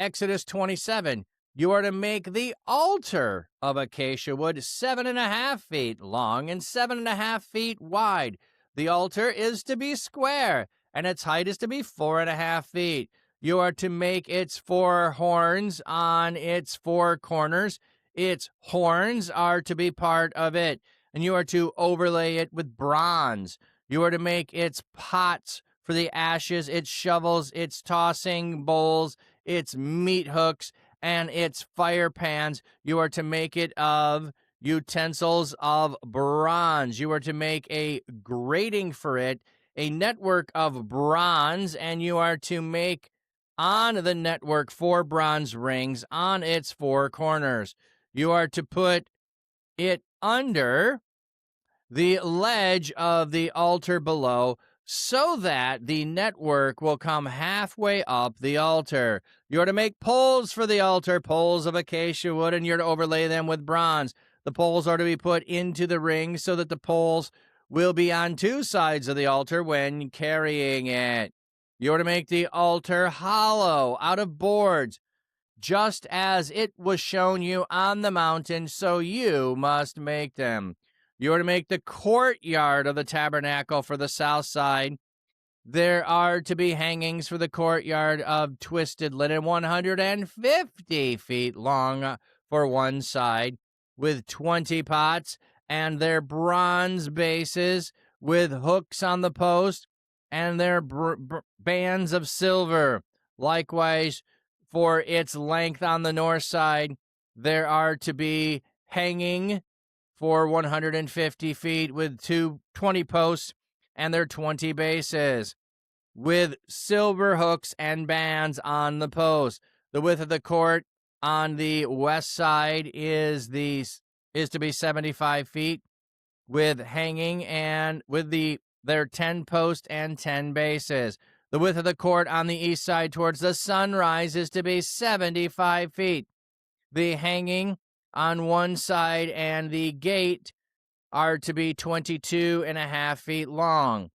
Exodus 27, you are to make the altar of acacia wood 7.5 feet long and 7.5 feet wide. The altar is to be square, and its height is to be 4.5 feet. You are to make its 4 horns on its 4 corners. Its horns are to be part of it, and you are to overlay it with bronze. You are to make its pots for the ashes, its shovels, its tossing bowls, its meat hooks, and its fire pans. You are to make it of utensils of bronze. You are to make a grating for it, a network of bronze, and you are to make on the network 4 bronze rings on its 4 corners. You are to put it under the ledge of the altar below, so that the network will come halfway up the altar. You're to make poles for the altar, poles of acacia wood, and you're to overlay them with bronze. The poles are to be put into the ring so that the poles will be on 2 sides of the altar when carrying it. You're to make the altar hollow out of boards, just as it was shown you on the mountain, so you must make them. You are to make the courtyard of the tabernacle for the south side. There are to be hangings for the courtyard of twisted linen 150 feet long for one side, with 20 pots and their bronze bases with hooks on the post and their bands of silver. Likewise, for its length on the north side, there are to be hanging for 150 feet with 20 posts and their 20 bases, with silver hooks and bands on the posts. The width of the court on the west side is to be 75 feet, with hanging and with their 10 posts and 10 bases. The width of the court on the east side towards the sunrise is to be 75 feet. The hanging on one side and the gate are to be 22.5 feet long,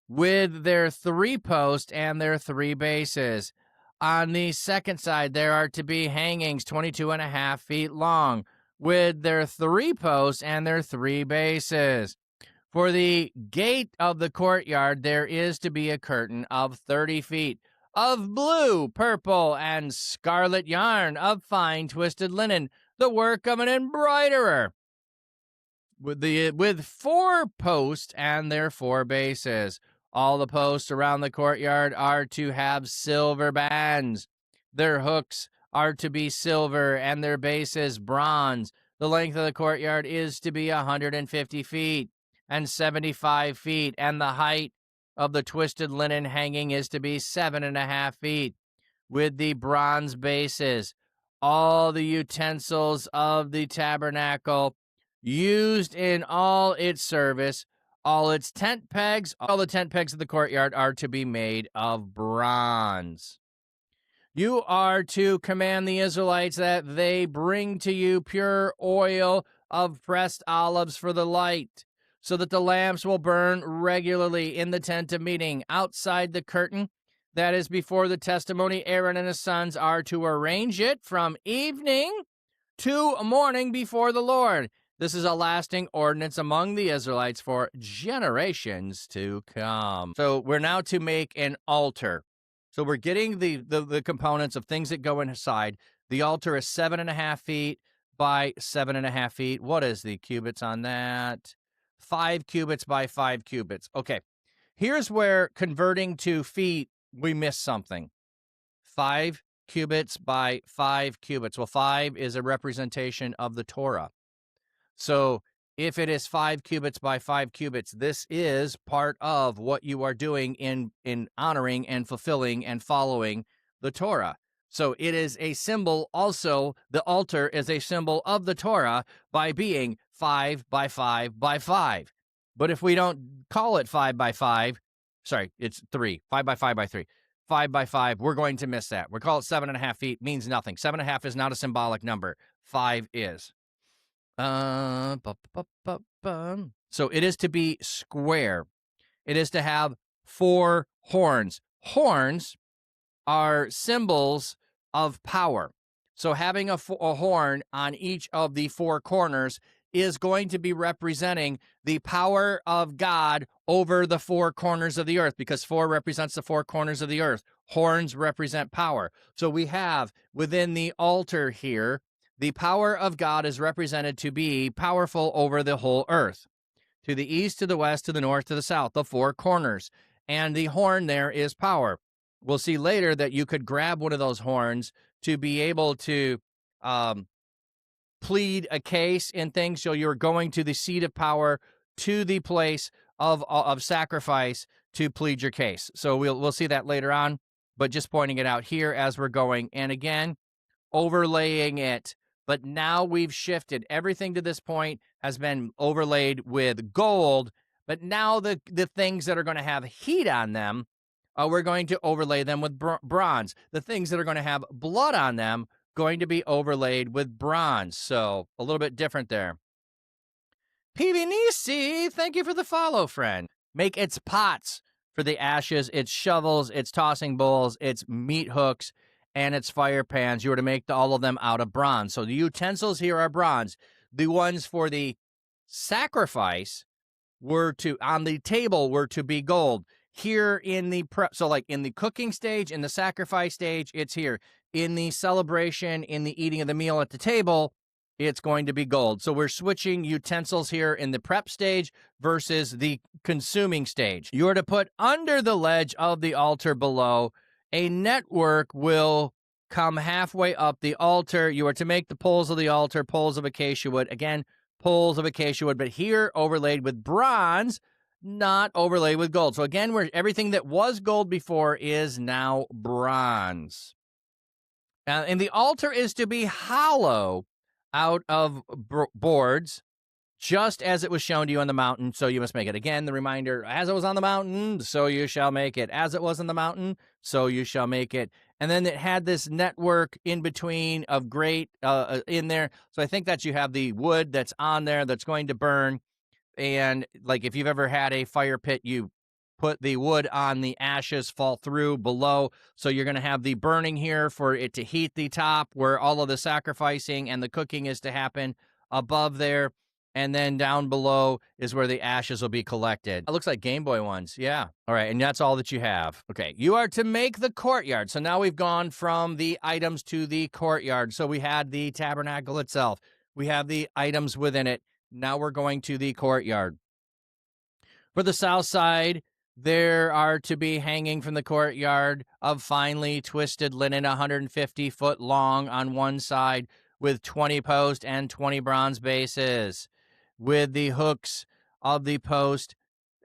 with their 3 posts and their 3 bases. On the second side, there are to be hangings 22.5 feet long, with their 3 posts and their 3 bases. For the gate of the courtyard, there is to be a curtain of 30 feet of blue, purple, and scarlet yarn of fine twisted linen, the work of an embroiderer, with 4 posts and their 4 bases. All the posts around the courtyard are to have silver bands. Their hooks are to be silver and their bases bronze. The length of the courtyard is to be 150 feet and 75 feet, and the height of the twisted linen hanging is to be 7.5 feet, with the bronze bases. All the utensils of the tabernacle used in all its service, all its tent pegs, all the tent pegs of the courtyard are to be made of bronze. You are to command the Israelites that they bring to you pure oil of pressed olives for the light, so that the lamps will burn regularly in the tent of meeting. Outside the curtain that is before the testimony, Aaron and his sons are to arrange it from evening to morning before the Lord. This is a lasting ordinance among the Israelites for generations to come. So we're now to make an altar. So we're getting the components of things that go inside. The altar is 7.5 feet by 7.5 feet. What is the cubits on that? 5 cubits by 5 cubits. Okay, here's where converting to feet, we miss something. 5 cubits by 5 cubits. Well, 5 is a representation of the Torah. So if it is 5 cubits by 5 cubits, this is part of what you are doing in honoring and fulfilling and following the Torah. So it is a symbol also, the altar is a symbol of the Torah by being 5 by 5 by 5. But if we don't call it 5 by 5, sorry, it's 3, 5 by 5 by 3, 5 by 5, we're going to miss that. We call it 7.5 feet, means nothing. 7.5 is not a symbolic number. 5 is. So it is to be square. It is to have 4 horns. Horns are symbols of power. So having a horn on each of the four corners is going to be representing the power of God over the four corners of the earth, because 4 represents the four corners of the earth. Horns represent power. So we have within the altar here, the power of God is represented to be powerful over the whole earth. To the east, to the west, to the north, to the south, the four corners. And the horn there is power. We'll see later that you could grab one of those horns to be able to plead a case in things. So you're going to the seat of power, to the place of sacrifice to plead your case. So we'll see that later on, but just pointing it out here as we're going. And again, overlaying it. But now we've shifted. Everything to this point has been overlaid with gold, but now the things that are going to have heat on them, we're going to overlay them with bronze. The things that are going to have blood on them, going to be overlaid with bronze. So a little bit different there. PV Nisi, thank you for the follow, friend. Make its pots for the ashes, its shovels, its tossing bowls, its meat hooks, and its fire pans. You were to make all of them out of bronze. So the utensils here are bronze. The ones for the sacrifice on the table were to be gold. Here in the prep, so like in the cooking stage, in the sacrifice stage, it's here. In the celebration, in the eating of the meal at the table, it's going to be gold. So we're switching utensils here in the prep stage versus the consuming stage. You are to put under the ledge of the altar below. A network will come halfway up the altar. You are to make the poles of the altar poles of acacia wood. Again, poles of acacia wood, but here overlaid with bronze, not overlaid with gold. So again, everything that was gold before is now bronze. And the altar is to be hollow out of boards, just as it was shown to you on the mountain, so you must make it. Again, the reminder, as it was on the mountain, so you shall make it. As it was on the mountain, so you shall make it. And then it had this network in between of grate in there. So I think that you have the wood that's on there that's going to burn. And like if you've ever had a fire pit, you put the wood on, the ashes fall through below. So you're going to have the burning here for it to heat the top where all of the sacrificing and the cooking is to happen above there. And then down below is where the ashes will be collected. It looks like Game Boy ones. Yeah. All right. And that's all that you have. Okay. You are to make the courtyard. So now we've gone from the items to the courtyard. So we had the tabernacle itself. We have the items within it. Now we're going to the courtyard. For the south side, there are to be hanging from the courtyard of finely twisted linen, 150 foot long on one side, with 20 post and 20 bronze bases, with the hooks of the post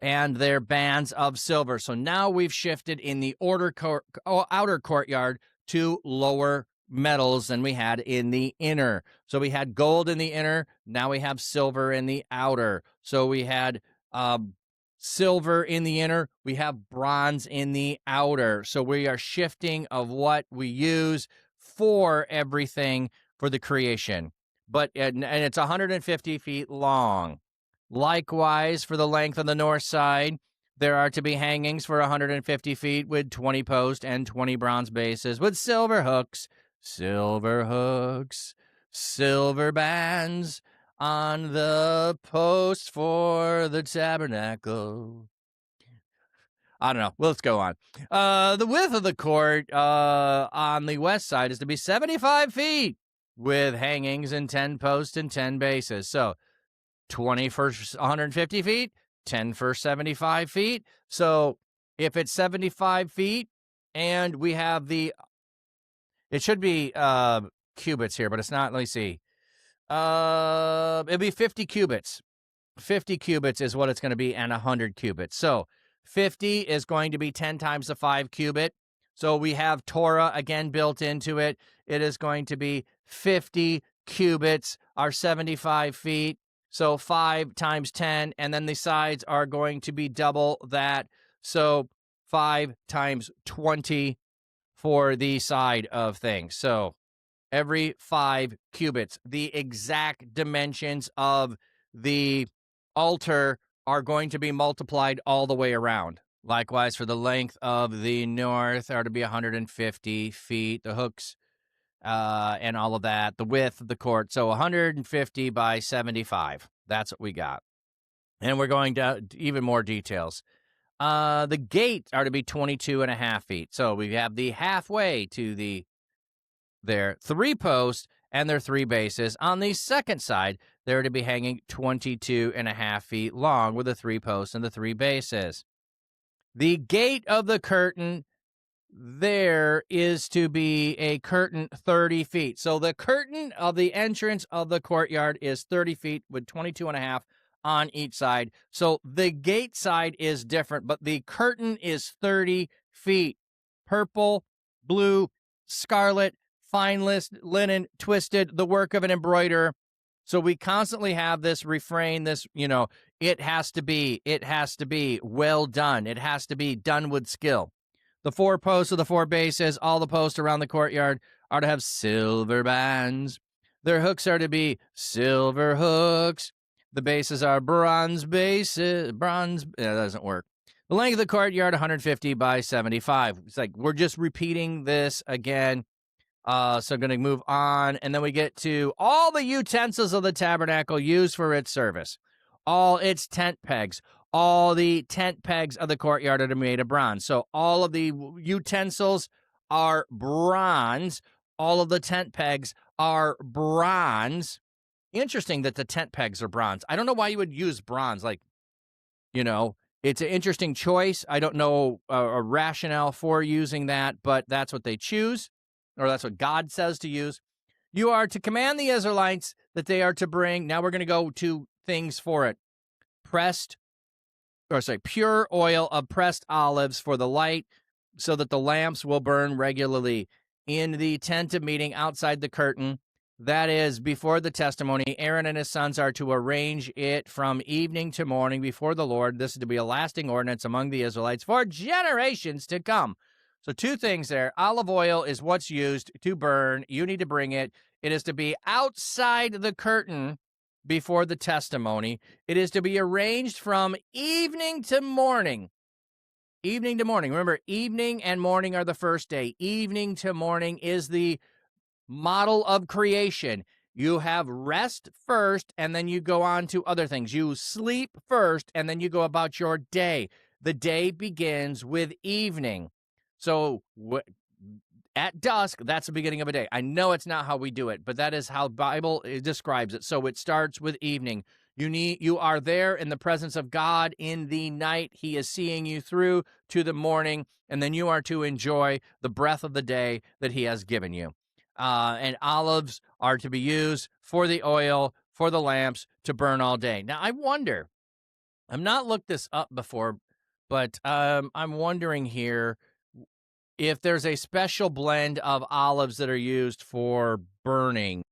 and their bands of silver. So now we've shifted in the outer courtyard to lower metals than we had in the inner. So we had gold in the inner. Now we have silver in the outer. So we had silver in the inner. We have bronze in the outer. So we are shifting of what we use for everything for the creation. And it's 150 feet long. Likewise, for the length on the north side, there are to be hangings for 150 feet with 20 post and 20 bronze bases with silver hooks, silver bands on the posts for the tabernacle. I don't know. Well, let's go on. The width of the court on the west side is to be 75 feet with hangings and 10 posts and 10 bases. So 20 for 150 feet, 10 for 75 feet. So if it's 75 feet and we have it should be cubits here, but it's not. Let me see. It'll be 50 cubits. 50 cubits is what it's going to be, and 100 cubits. So 50 is going to be 10 times the 5 cubit. So we have Torah again built into it. It is going to be 50 cubits are 75 feet. So 5 times 10, and then the sides are going to be double that. So 5 times 20 for the side of things. So every 5 cubits, the exact dimensions of the altar are going to be multiplied all the way around. Likewise, for the length of the north are to be 150 feet. The hooks and all of that, the width of the court. So 150 by 75. That's what we got. And we're going to even more details. The gates are to be 22 and a half feet. So we have the halfway to their 3 posts and their 3 bases. On the second side, they're to be hanging 22 and a half feet long with the 3 posts and the 3 bases. The gate of the curtain, there is to be a curtain 30 feet. So the curtain of the entrance of the courtyard is 30 feet with 22 and a half on each side. So the gate side is different, but the curtain is 30 feet. Purple, blue, scarlet, fine linen, twisted, the work of an embroiderer. So we constantly have this refrain, this, it has to be well done. It has to be done with skill. The 4 posts of the 4 bases, all the posts around the courtyard are to have silver bands. Their hooks are to be silver hooks. The bases are bronze bases. That doesn't work. The length of the courtyard, 150 by 75. It's like we're just repeating this again. So going to move on, and then we get to all the utensils of the tabernacle used for its service, all its tent pegs. All the tent pegs of the courtyard are made of bronze. So all of the utensils are bronze. All of the tent pegs are bronze. Interesting that the tent pegs are bronze. I don't know why you would use bronze. It's an interesting choice. I don't know a rationale for using that, but that's what they choose, or that's what God says to use. You are to command the Israelites that they are to bring. Now we're going to go to things for it. Pure oil of pressed olives for the light, so that the lamps will burn regularly. In the tent of meeting outside the curtain, that is before the testimony, Aaron and his sons are to arrange it from evening to morning before the Lord. This is to be a lasting ordinance among the Israelites for generations to come. So 2 things there. Olive oil is what's used to burn. You need to bring it. It is to be outside the curtain before the testimony. It is to be arranged from evening to morning. Evening to morning. Remember, evening and morning are the first day. Evening to morning is the model of creation. You have rest first, and then you go on to other things. You sleep first, and then you go about your day. The day begins with evening. So at dusk, that's the beginning of a day. I know it's not how we do it, but that is how the Bible describes it. So it starts with evening. You are there in the presence of God in the night. He is seeing you through to the morning, and then you are to enjoy the breath of the day that he has given you. And olives are to be used for the oil, for the lamps, to burn all day. Now, I wonder, I've not looked this up before, but I'm wondering here if there's a special blend of olives that are used for burning.